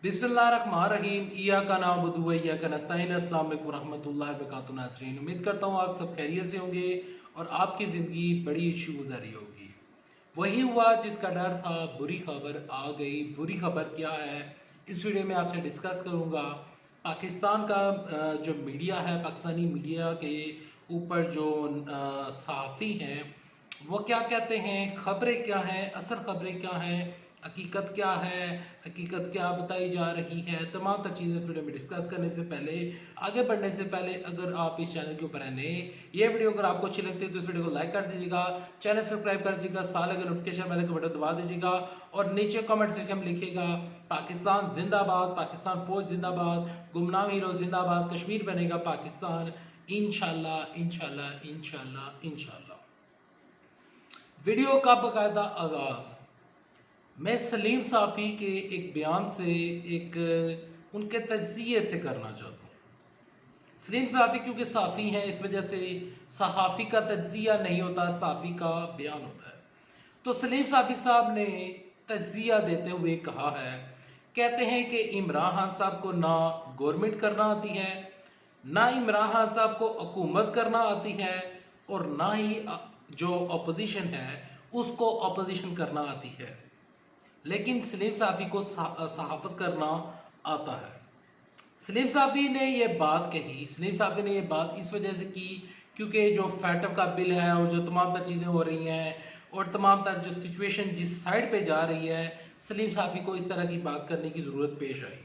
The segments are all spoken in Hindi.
बिस्मिल्लाहिर्रहमानिर्रहीम इय्याका नअबुदु व इय्याका नस्तईन। अस्सलाम वालेकुम रहमतुल्लाहि व बरकातुहू नाज़रीन, उम्मीद करता हूँ आप सब खैरियत से होंगे और आपकी ज़िंदगी बड़ी अच्छी गुजर रही होगी। वही हुआ जिसका डर था, बुरी खबर आ गई। बुरी खबर क्या है इस वीडियो में आपसे डिस्कस करूँगा। पाकिस्तान का जो मीडिया है, पाकिस्तानी मीडिया के ऊपर जो सहाफ़ी हैं वो क्या कहते हैं, खबरें क्या हैं, असल खबरें क्या हैं, हकीकत क्या है, हकीकत क्या बताई जा रही है, तमाम तर चीज़ें इस वीडियो में डिस्कस करने से पहले, आगे बढ़ने से पहले, अगर आप इस चैनल के ऊपर है नए, ये वीडियो अगर आपको अच्छी लगती है तो इस वीडियो को लाइक कर दीजिएगा, चैनल सब्सक्राइब कर दीजिएगा, साल अगर नोटिफिकेशन बेल का बटन दबा दीजिएगा और नीचे कमेंट सेक्शन में लिखिएगा पाकिस्तान जिंदाबाद, पाकिस्तान फौज जिंदाबाद, गुमनाम हीरो जिंदाबाद, कश्मीर बनेगा पाकिस्तान, इंशाल्लाह इंशाल्लाह इंशाल्लाह इंशाल्लाह। वीडियो का बाकायदा आगाज मैं सलीम साफ़ी के एक बयान से, एक उनके तज्जिए से करना चाहता हूँ। सलीम साफ़ी क्योंकि साफ़ी हैं, इस वजह से सहाफ़ी का तज्जिया नहीं होता, साफ़ी का बयान होता है। तो सलीम साफ़ी साहब ने तज्जिया देते हुए कहा है, कहते हैं कि इमरान खान साहब को ना गवर्नमेंट करना आती है, ना इमरान खान साहब को हुकूमत करना आती है और ना ही जो अपोजिशन है उसको अपोजिशन करना आती है, लेकिन सलीम साफ़ी को सहाफ़त करना आता है। सलीम साफ़ी ने ये बात कही, सलीम साफ़ी ने ये बात इस वजह से की क्योंकि जो फैटअप का बिल है और जो तमाम तर चीज़ें हो रही हैं और तमाम तर जो सिचुएशन जिस साइड पे जा रही है, सलीम साफ़ी को इस तरह की बात करने की ज़रूरत पेश आई।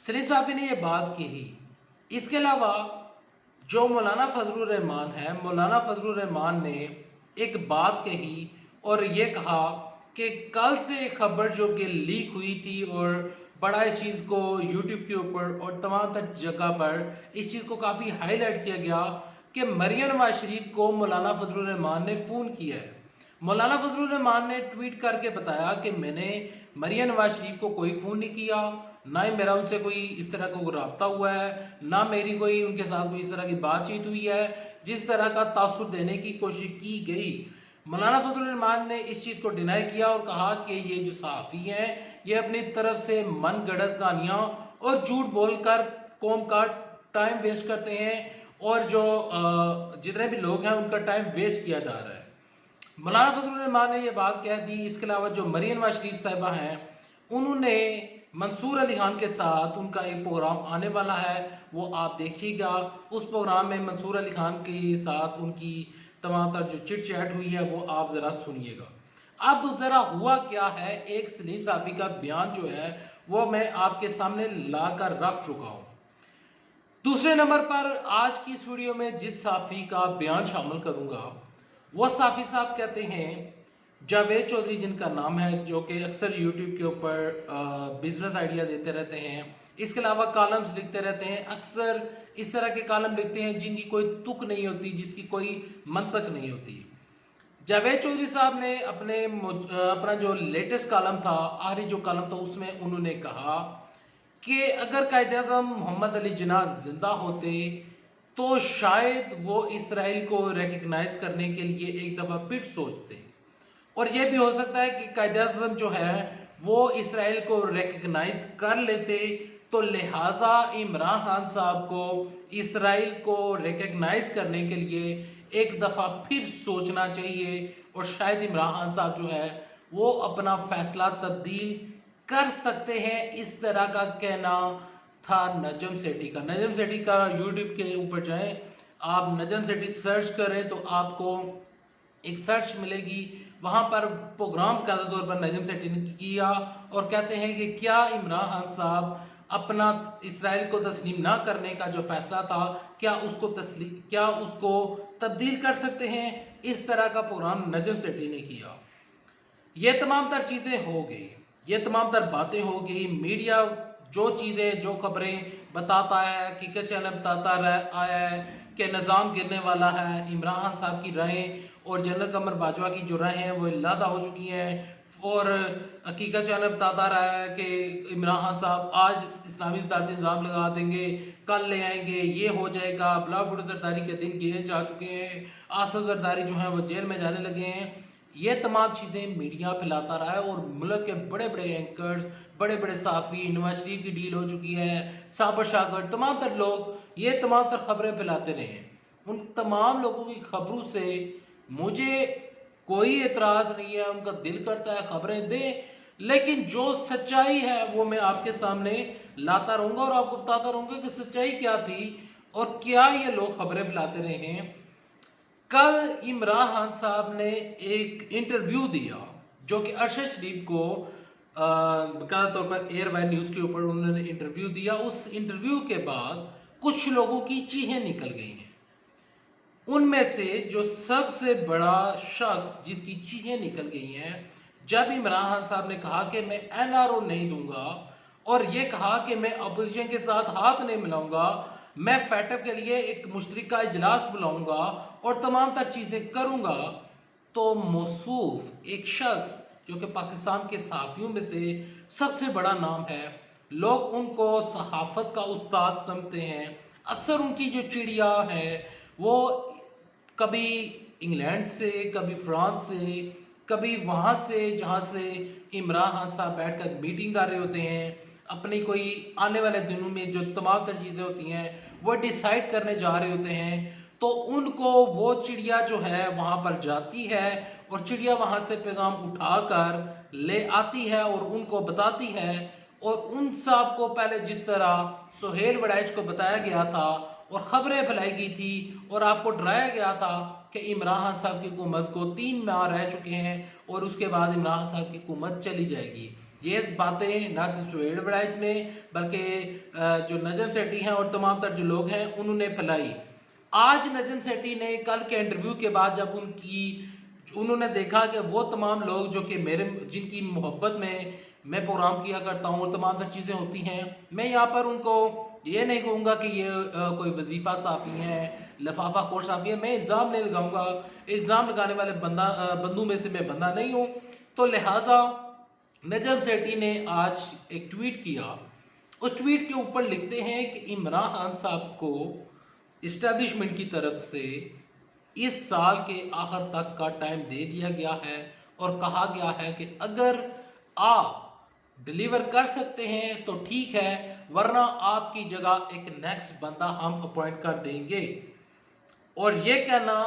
सलीम साफ़ी ने ये बात कही। इसके अलावा जो मौलाना फजलुर रहमान है, मौलाना फजलुर रहमान ने एक बात कही और ये कहा कि कल से खबर जो कि लीक हुई थी और बड़ा इस चीज़ को यूट्यूब के ऊपर और तमाम तर जगह पर इस चीज़ को काफ़ी हाईलाइट किया गया कि मरियम नवाज शरीफ को मौलाना फजलुर रहमान ने फ़ोन किया है। मौलाना फजलुर रहमान ने ट्वीट करके बताया कि मैंने मरियम नवाज शरीफ को कोई फ़ोन नहीं किया, ना ही मेरा उनसे कोई इस तरह का रब्ता हुआ है, ना मेरी कोई उनके साथ कोई इस तरह की बातचीत हुई है जिस तरह का तासुर देने की कोशिश की गई। मौलाना फजलुर रहमान ने इस चीज़ को डिनाई किया और कहा कि ये जो सहाफ़ी हैं ये अपनी तरफ से मन गढ़ंत कहानियाँ और झूठ बोलकर कौम का टाइम वेस्ट करते हैं और जो जितने भी लोग हैं उनका टाइम वेस्ट किया जा रहा है। मौलाना फजलुर रहमान ने ये बात कह दी। इसके अलावा जो मरियम नवाज शरीफ साहिबा हैं उन्होंने मंसूर अली खान के साथ उनका एक प्रोग्राम आने वाला है, वो आप देखिएगा। उस प्रोग्राम में मंसूर अली खान के साथ उनकी तमाम तर जो चिट चैट हुई है वो आप ज़रा सुनिएगा। अब ज़रा हुआ क्या है, एक सलीम साफ़ी का बयान जो है वो मैं आपके सामने ला कर रख चुका हूँ। दूसरे नंबर पर आज की इस वीडियो में जिस साफ़ी का बयान शामिल करूँगा वो साफ़ी साहब कहते हैं, जावेद चौधरी जिनका नाम है, जो कि अक्सर यूट्यूब के ऊपर बिजनेस आइडिया देते रहते हैं, इसके अलावा कॉलम्स लिखते रहते हैं, अक्सर इस तरह के कॉलम लिखते हैं जिनकी कोई तुक नहीं होती, जिसकी कोई मंतक नहीं होती। जावेद चौधरी साहब ने अपना जो लेटेस्ट कॉलम था, आखिरी जो कॉलम था, उसमें उन्होंने कहा कि अगर कायद-ए-आज़म मोहम्मद अली जिन्ना जिंदा होते तो शायद वो इसराइल को रिकग्नाइज करने के लिए एक दफ़ा फिर सोचते और ये भी हो सकता है कि कायद-ए-आज़म जो है वो इसराइल को रिकग्नाइज कर लेते, तो लिहाजा इमरान खान साहब को इसराइल को रिकग्नाइज करने के लिए एक दफ़ा फिर सोचना चाहिए और शायद इमरान खान साहब जो है वो अपना फैसला तब्दील कर सकते हैं। इस तरह का कहना था नजम सेठी का। नजम सेठी का यूट्यूब के ऊपर जाएं, आप नजम सेठी सर्च करें तो आपको एक सर्च मिलेगी, वहां पर प्रोग्राम का तौर पर नजम सेठी ने किया और कहते हैं कि क्या इमरान खान साहब अपना इसराइल को तस्लीम ना करने का जो फैसला था क्या उसको तब्दील कर सकते हैं। इस तरह का प्रोग्राम नजम सेठी ने किया। ये तमाम तर चीजें हो गई, ये तमाम तर बातें हो गई। मीडिया जो चीज़ें, जो खबरें बताता है, हकीकत चैनल बताता आया है कि निज़ाम गिरने वाला है, इमरान खान साहब की राहें और जनरल कमर बाजवा की जो राहें हैं वो लादा हो चुकी हैं और हकीकत चैनल बताता रहा है कि इमरान खान साहब आज इस्लामी सदारती निज़ाम लगा देंगे, कल ले आएंगे, ये हो जाएगा। बिला भुट्टो जरदारी के दिन गिने जा चुके हैं, आसिफ जरदारी जो है वो जेल में जाने लगे हैं। ये तमाम चीज़ें मीडिया फैलाता रहा है और मुल्क के बड़े बड़े एंकर्स, बड़े बड़े साफ़ी, नवाज शरीफ की डील हो चुकी है, साबर शागर, तमाम तर लोग ये तमाम तर खबरें फैलाते रहे हैं। उन तमाम लोगों की खबरों से मुझे कोई एतराज़ नहीं है, उनका दिल करता है खबरें दें, लेकिन जो सच्चाई है वो मैं आपके सामने लाता रहूँगा और आपको बताता रहूँगा कि सच्चाई क्या थी और क्या ये लोग खबरें फैलाते रहे हैं। कल इमरान खान साहब ने एक इंटरव्यू दिया जो कि अरशद शरीफ को बकायदा तौर पर एयर वाई न्यूज़ के ऊपर उन्होंने इंटरव्यू दिया। उस इंटरव्यू के बाद कुछ लोगों की चीखें निकल गई हैं। उनमें से जो सबसे बड़ा शख्स जिसकी चीखें निकल गई हैं, जब इमरान खान साहब ने कहा कि मैं एनआरओ नहीं दूंगा और ये कहा कि मैं अपोजिशन के साथ हाथ नहीं मिलाऊंगा, मैं फैटअप के लिए एक मुश्तरका इजलास बुलाऊंगा और तमाम तर चीज़ें करूंगा, तो मौसूफ एक शख्स जो कि पाकिस्तान के सहाफ़ियों में से सबसे बड़ा नाम है, लोग उनको सहाफ़त का उस्ताद समझते हैं। अक्सर उनकी जो चिड़िया है वो कभी इंग्लैंड से, कभी फ्रांस से, कभी वहाँ से जहाँ से इमरान खान साहब बैठकर मीटिंग कर रहे होते हैं, अपनी कोई आने वाले दिनों में जो तमाम तर चीज़ें होती हैं वो डिसाइड करने जा रहे होते हैं, तो उनको वो चिड़िया जो है वहाँ पर जाती है और चिड़िया वहाँ से पैगाम उठाकर ले आती है और उनको बताती है। और उन साहब को पहले जिस तरह सुहेल वड़ैच को बताया गया था और खबरें फैलाई गई थी और आपको डराया गया था कि इमरान खान साहब की हुकूमत को 3 माह रह चुके हैं और उसके बाद इमरान खान साहब की हुकूमत चली जाएगी। ये बातें ना सिर्फ सुहेल वड़ैच ने बल्कि जो नजम सेठी हैं और तमाम तर जो लोग हैं उन्होंने फैलाई। आज नजम सेठी ने कल के इंटरव्यू के बाद जब उन्होंने देखा कि वो तमाम लोग जो कि मेरे जिनकी मोहब्बत में मैं प्रोग्राम किया करता हूँ और तमाम तर चीज़ें होती हैं, मैं यहाँ पर उनको ये नहीं कहूँगा कि ये कोई वजीफा साफ़ी है, लफाफा खोर साफ़ी है, मैं इल्ज़ाम नहीं लगाऊंगा, इल्ज़ाम लगाने वाले बंदों में से मैं बंदा नहीं हूँ। तो लिहाजा नजम सेठी ने आज एक ट्वीट किया। उस ट्वीट के ऊपर लिखते हैं कि इमरान खान साहब को इस्टेब्लिशमेंट की तरफ से इस साल के आखिर तक का टाइम दे दिया गया है और कहा गया है कि अगर आप डिलीवर कर सकते हैं तो ठीक है, वरना आपकी जगह एक नेक्स्ट बंदा हम अपॉइंट कर देंगे। और ये कहना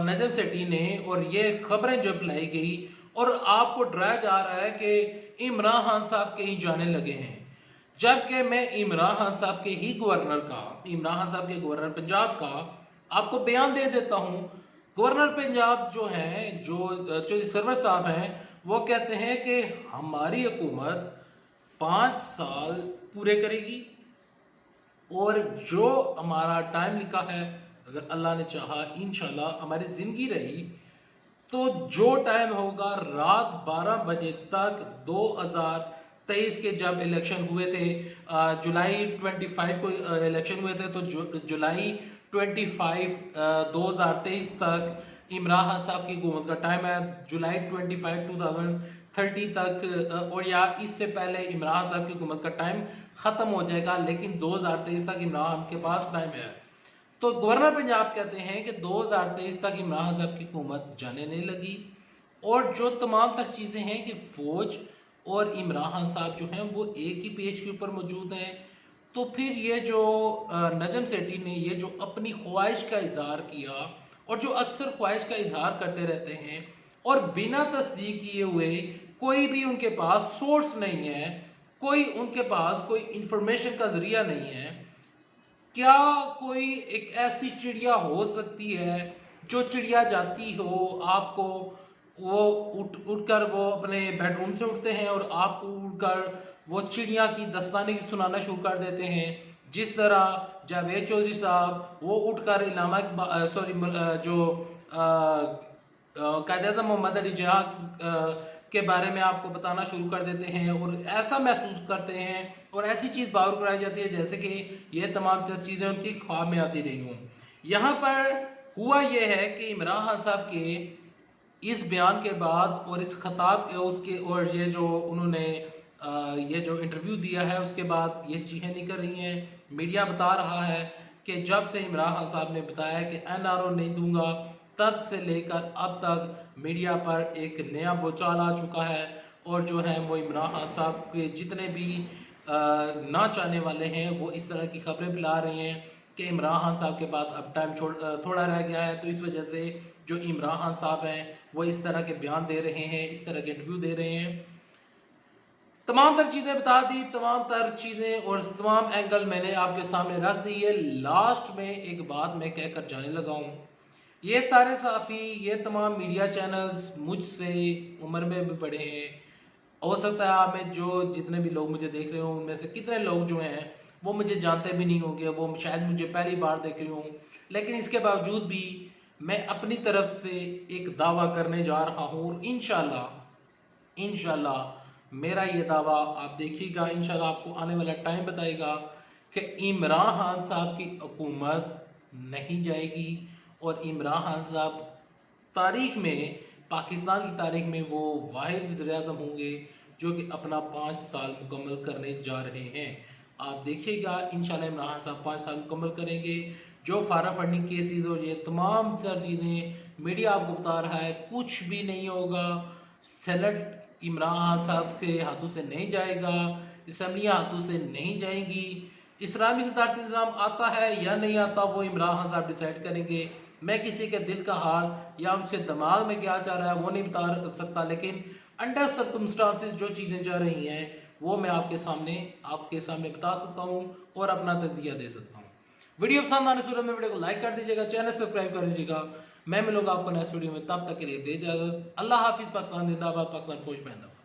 नजम सेठी ने और ये खबरें जो फैलाई गई और आपको डराया जा रहा है कि इमरान खान साहब कहीं जाने लगे हैं, जबकि मैं इमरान खान साहब के ही गवर्नर का, इमरान खान साहब के गवर्नर पंजाब का आपको बयान दे देता हूं। गवर्नर पंजाब जो हैं, जो चौधरी सरवर साहब हैं, वो कहते हैं कि हमारी हुकूमत 5 साल पूरे करेगी और जो हमारा टाइम लिखा है, अगर अल्लाह ने चाहा इंशाल्लाह हमारी जिंदगी रही तो जो टाइम होगा रात 12 बजे तक 2023 के जब इलेक्शन हुए थे, जुलाई 25 को इलेक्शन हुए थे, तो जुलाई 25 2023 तक इमरान खान साहब की हुकूमत का टाइम है। जुलाई 25 2030 तक और या इससे पहले इमरान साहब की हुकूमत का टाइम ख़त्म हो जाएगा, लेकिन 2023 तक इमरान के पास टाइम है। तो गवर्नर पंजाब कहते हैं कि 2023 तक इमरान साहब की हुकूमत जाने नहीं लगी और जो तमाम तर चीज़ें हैं कि फ़ौज और इमरान खान साहब जो हैं वो एक ही पेज के ऊपर मौजूद हैं। तो फिर ये जो नजम सेठी ने ये जो अपनी ख्वाहिश का इजहार किया और जो अक्सर ख्वाहिश का इजहार करते रहते हैं और बिना तस्दीक किए हुए, कोई भी उनके पास सोर्स नहीं है, कोई उनके पास कोई इंफॉर्मेशन का जरिया नहीं है, क्या कोई एक ऐसी चिड़िया हो सकती है जो चिड़िया जाती हो आपको वो उठकर वो अपने बेडरूम से उठते हैं और आपको उठकर वो चिड़िया की दास्तानें सुनाना शुरू कर देते हैं, जिस तरह जावेद चौधरी साहब वो उठकर इलामा जो कायद-ए-आज़म मोहम्मद अली जिन्ना के बारे में आपको बताना शुरू कर देते हैं और ऐसा महसूस करते हैं और ऐसी चीज़ बावर कराई जाती है जैसे कि ये तमाम चीज़ें उनकी ख्वाब में आती रही हों। यहाँ पर हुआ यह है कि इमरान खान साहब के इस बयान के बाद और इस खिताब उसके और ये जो उन्होंने ये जो इंटरव्यू दिया है उसके बाद ये चीज़ें निकल रही हैं। मीडिया बता रहा है कि जब से इमरान खान साहब ने बताया कि एनआरओ नहीं दूंगा, तब से लेकर अब तक मीडिया पर एक नया भूचाल आ चुका है और जो है वो इमरान खान साहब के जितने भी ना चाहने वाले हैं वो इस तरह की खबरें फैला रहे हैं कि इमरान खान साहब के पास अब टाइम थोड़ा रह गया है, तो इस वजह से जो इमरान खान साहब हैं वो इस तरह के बयान दे रहे हैं, इस तरह के इंटरव्यू दे रहे हैं। तमाम तर चीज़ें बता दी, तमाम तर चीज़ें और तमाम एंगल मैंने आपके सामने रख दी है। लास्ट में एक बात मैं कहकर जाने लगा हूँ, ये सारे सहाफ़ी, ये तमाम मीडिया चैनल्स मुझसे उम्र में भी बड़े हैं। हो सकता है आप में जो जितने भी लोग मुझे देख रहे हो उनमें से कितने लोग जो हैं वो मुझे जानते भी नहीं होंगे, वो शायद मुझे पहली बार देख रहे हों, लेकिन इसके बावजूद भी मैं अपनी तरफ से एक दावा करने जा रहा हूँ और इंशाल्लाह मेरा ये दावा आप देखिएगा, इंशाल्लाह आपको आने वाला टाइम बताएगा कि इमरान खान साहब की हुकूमत नहीं जाएगी और इमरान खान साहब तारीख में, पाकिस्तान की तारीख में वो वाहिद वज़ीर-ए-आज़म होंगे जो कि अपना 5 साल मुकम्मल करने जा रहे हैं। आप देखिएगा इंशाल्लाह इमरान खान साहब 5 साल मुकम्मल करेंगे। जो फारा फंडिंग केसेस और ये तमाम सर चीज़ें मीडिया आपको बता रहा है, कुछ भी नहीं होगा। सेनेट इमरान खान साहब के हाथों से नहीं जाएगा, असम्बलियाँ हाथों से नहीं जाएंगी। इस्लामी सदारती निज़ाम आता है या नहीं आता वो इमरान खान साहब डिसाइड करेंगे। मैं किसी के दिल का हाल या उनसे दिमाग में क्या चाह रहा है वो नहीं बता सकता, लेकिन अंडर सर्कमस्टांसेस जो चीज़ें जा रही हैं वो मैं आपके सामने बता सकता हूँ और अपना तज़किया दे सकता हूँ। वीडियो पसंद आने सूरत में वीडियो को लाइक कर दीजिएगा, चैनल सब्सक्राइब कर दीजिएगा। मैं मिलूंगा आपको नेक्स्ट वीडियो में, तब तक के लिए दे इजाज़त। अल्लाह हाफिज़। पाकिस्तान जिंदाबाद, पाकिस्तान फौज जिंदाबाद।